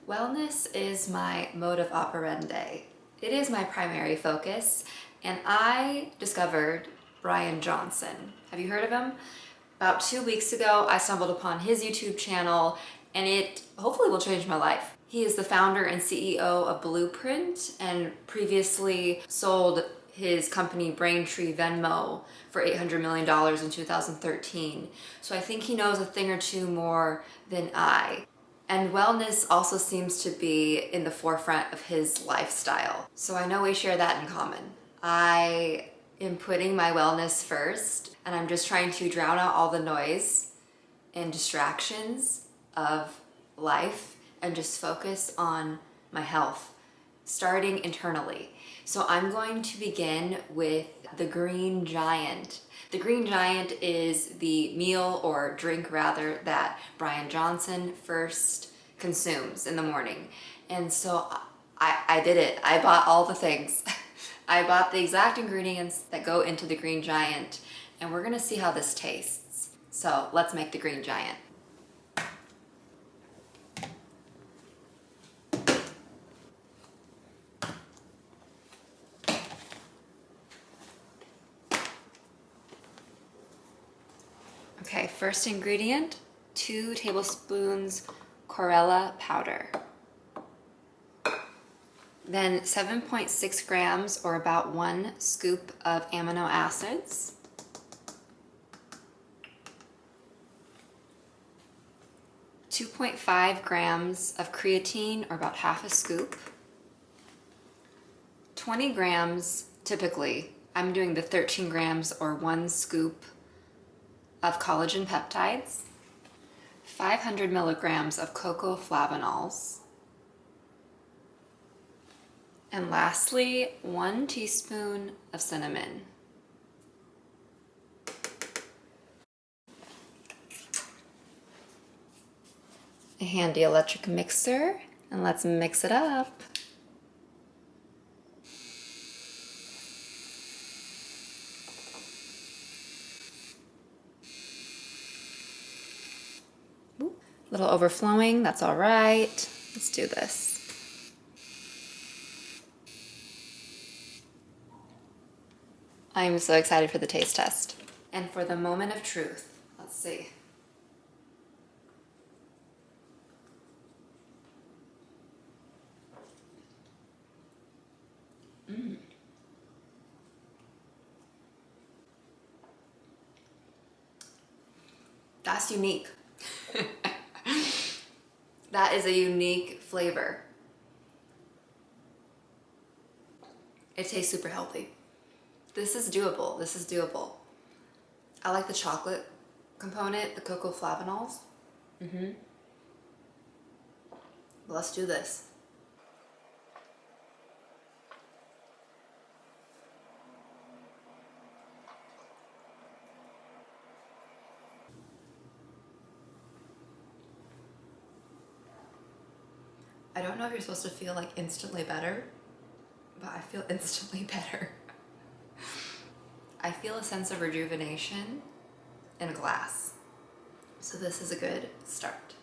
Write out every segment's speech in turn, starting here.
Wellness is my mode of operandi. It is my primary focus, and I discovered Bryan Johnson. Have you heard of him? About 2 weeks ago, I stumbled upon his YouTube channel, and it hopefully will change my life. He is the founder and CEO of Blueprint, and previously sold his company Braintree Venmo for $800 million in 2013. So I think he knows a thing or two more than I. And wellness also seems to be in the forefront of his lifestyle. So I know we share that in common. I am putting my wellness first, and I'm just trying to drown out all the noise and distractions of life and just focus on my health, starting internally. So I'm going to begin with the Green Giant. The Green Giant is the meal or drink rather that Bryan Johnson first consumes in the morning. And so I did it. I bought all the things. I bought the exact ingredients that go into the Green Giant, and we're gonna see how this tastes. So let's make the Green Giant. Okay, first ingredient, 2 tablespoons chlorella powder. Then 7.6 grams or about 1 scoop of amino acids. .5 grams of creatine or about half a scoop. 20 grams, typically, I'm doing the 13 grams or 1 scoop of collagen peptides, 500 milligrams of cocoa flavanols, and lastly, 1 teaspoon of cinnamon. A handy electric mixer, and let's mix it up. A little overflowing, that's all right. Let's do this. I am so excited for the taste test. And for the moment of truth, let's see. That's unique. That is a unique flavor. It tastes super healthy. This is doable. This is doable. I like the chocolate component, the cocoa flavanols. Let's do this. I don't know if you're supposed to feel like instantly better, but I feel instantly better. I feel a sense of rejuvenation in a glass. So this is a good start.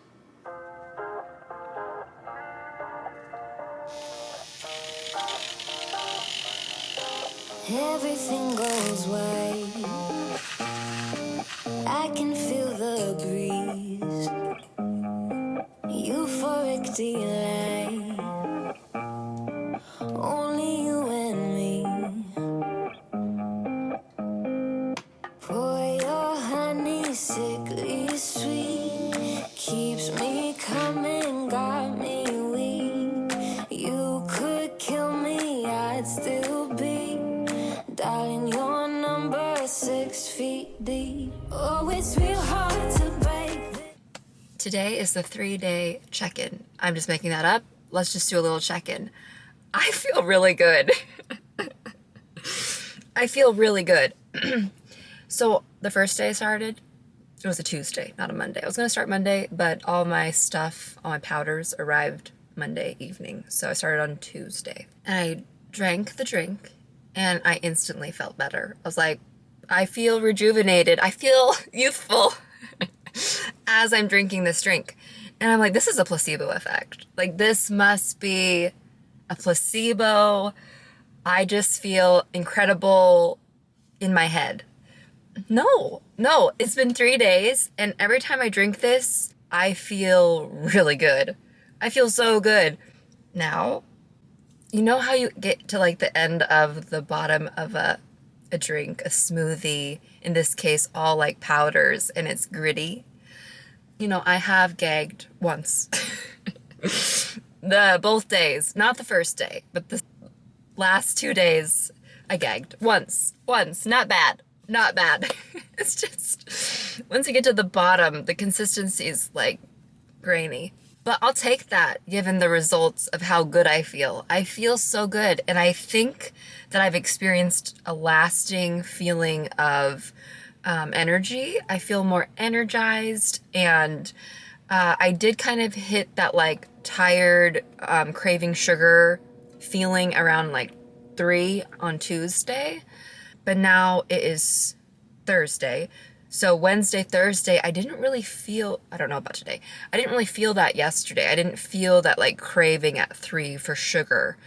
Everything goes white. I can feel the breeze. Euphoric delight. Only you and me. Pour your honey, sickly sweet. Keeps me coming, got me weak. You could kill me, I'd still be. Darling, your number 6 feet deep. Oh, it's real hard to break. Today is the 3-day check-in. I'm just making that up. Let's just do a little check-in. I feel really good. I feel really good. So the first day I started, it was a Tuesday, not a Monday. I was going to start Monday, but all my stuff, all my powders arrived Monday evening. So I started on Tuesday. And I drank the drink, and I instantly felt better. I was like, I feel rejuvenated. I feel youthful as I'm drinking this drink. And I'm like, this is a placebo effect. Like, this must be a placebo. I just feel incredible in my head. No, no, it's been 3 days, and every time I drink this, I feel really good. I feel so good. Now, you know how you get to like the end of the bottom of a drink, a smoothie, in this case, all like powders, and it's gritty? You know, I have gagged once. The both days, not the first day, but the last 2 days, I gagged once, not bad. Not bad. It's just, once you get to the bottom, the consistency is like grainy. But I'll take that given the results of how good I feel. I feel so good. And I think that I've experienced a lasting feeling of energy. I feel more energized. And I did kind of hit that like tired, craving sugar feeling around like 3 on Tuesday. But now it is Thursday. So Wednesday, Thursday, I didn't really feel, I don't know about today. I didn't really feel that yesterday. I didn't feel that like craving at 3 for sugar.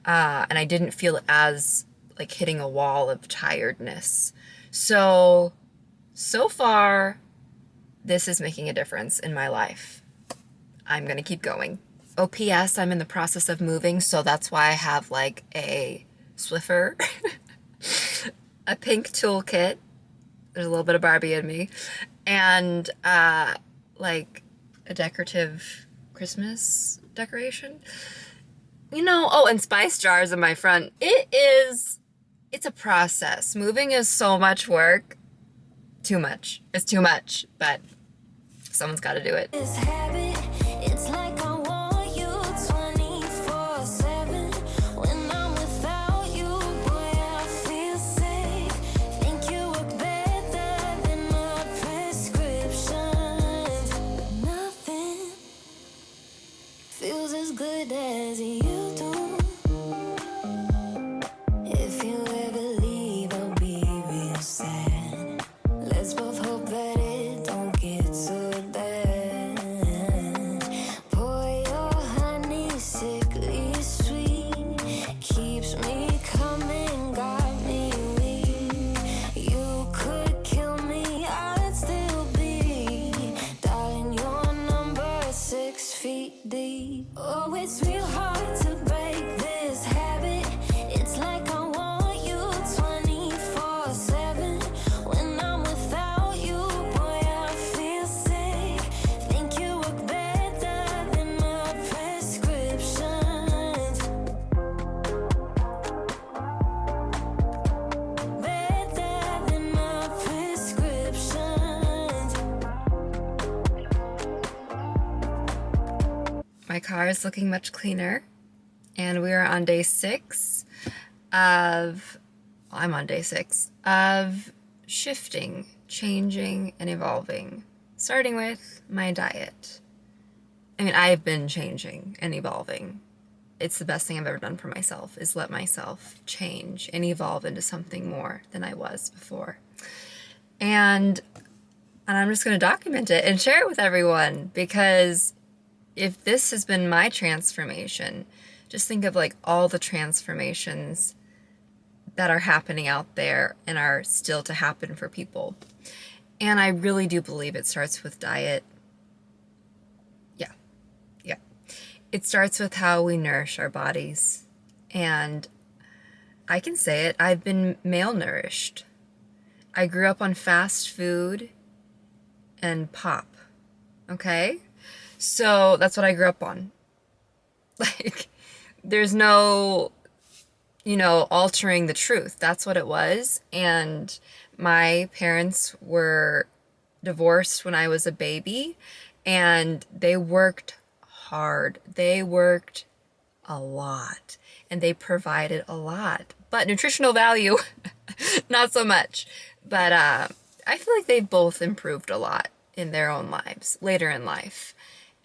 And I didn't feel it as like hitting a wall of tiredness. So far, this is making a difference in my life. I'm going to keep going. Oh, P.S. I'm in the process of moving, so that's why I have like a Swiffer, a pink toolkit. There's a little bit of Barbie in me, and like a decorative Christmas decoration. You know, oh, and spice jars in my front. It's a process. Moving is so much work. Too much. It's too much, but someone's got to do it. This habit, it's like I want you 24/7. When I'm without you, boy, I feel sick. Think you work better than my prescriptions. Nothing feels as good as you do. If you ever leave, I'll be real sad. Let's both hope that it don't get so bad. Pour your honey, sickly sweet, keeps me coming, got me weak. You could kill me, I'd still be dialing your number 6 feet deep. Oh, it's real hard to break this habit. It's like I want you 24/7. When I'm without you, boy, I feel sick. Think you work better than my prescriptions. Better than my prescriptions. My car is looking much cleaner, and we are on day 6 of, well, I'm on day 6 of shifting, changing, and evolving, starting with my diet. I mean, I've been changing and evolving. It's the best thing I've ever done for myself, is let myself change and evolve into something more than I was before. And I'm just going to document it and share it with everyone, because if this has been my transformation, just think of like all the transformations that are happening out there and are still to happen for people. And I really do believe it starts with diet. Yeah. It starts with how we nourish our bodies. And I can say it, I've been malnourished. I grew up on fast food and pop. Okay? So that's what I grew up on. Like, there's no, altering the truth. That's what it was. And my parents were divorced when I was a baby, and they worked hard. They worked a lot, and they provided a lot. But nutritional value, not so much. But I feel like they both improved a lot in their own lives later in life.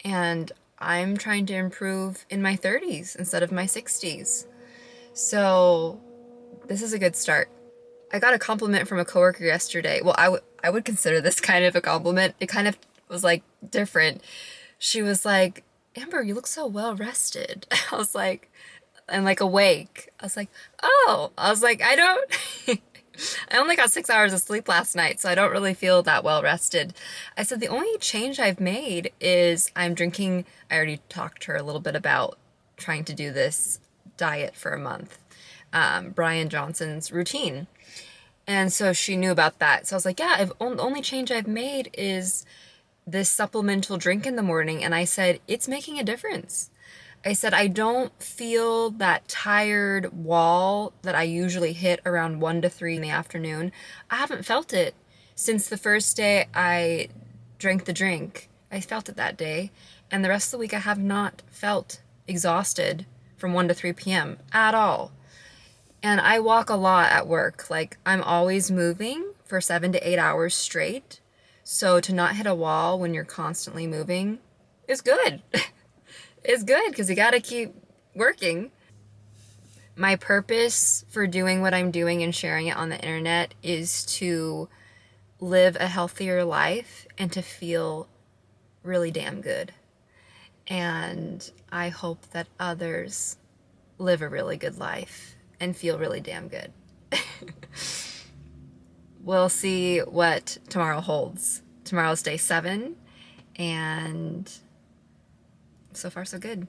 And I'm trying to improve in my 30s instead of my 60s. So this is a good start. I got a compliment from a coworker yesterday. Well, I would consider this kind of a compliment. It kind of was like different. she was like, Amber, you look so well rested. I was like, and like awake. I was like, oh, I was like, I don't, I only got 6 hours of sleep last night, so I don't really feel that well rested. I said, the only change I've made is I'm drinking, I already talked to her a little bit about trying to do this diet for a month, Bryan Johnson's routine. And so she knew about that. So I was like, yeah, the only change I've made is this supplemental drink in the morning. And I said, it's making a difference. I said, I don't feel that tired wall that I usually hit around 1 to 3 in the afternoon. I haven't felt it since the first day I drank the drink. I felt it that day. And the rest of the week, I have not felt exhausted from 1 to 3 p.m. at all. And I walk a lot at work. Like, I'm always moving for 7 to 8 hours straight. So to not hit a wall when you're constantly moving is good. It's good because you got to keep working. My purpose for doing what I'm doing and sharing it on the internet is to live a healthier life and to feel really damn good. And I hope that others live a really good life and feel really damn good. We'll see what tomorrow holds. Tomorrow's day 7, and so far so good.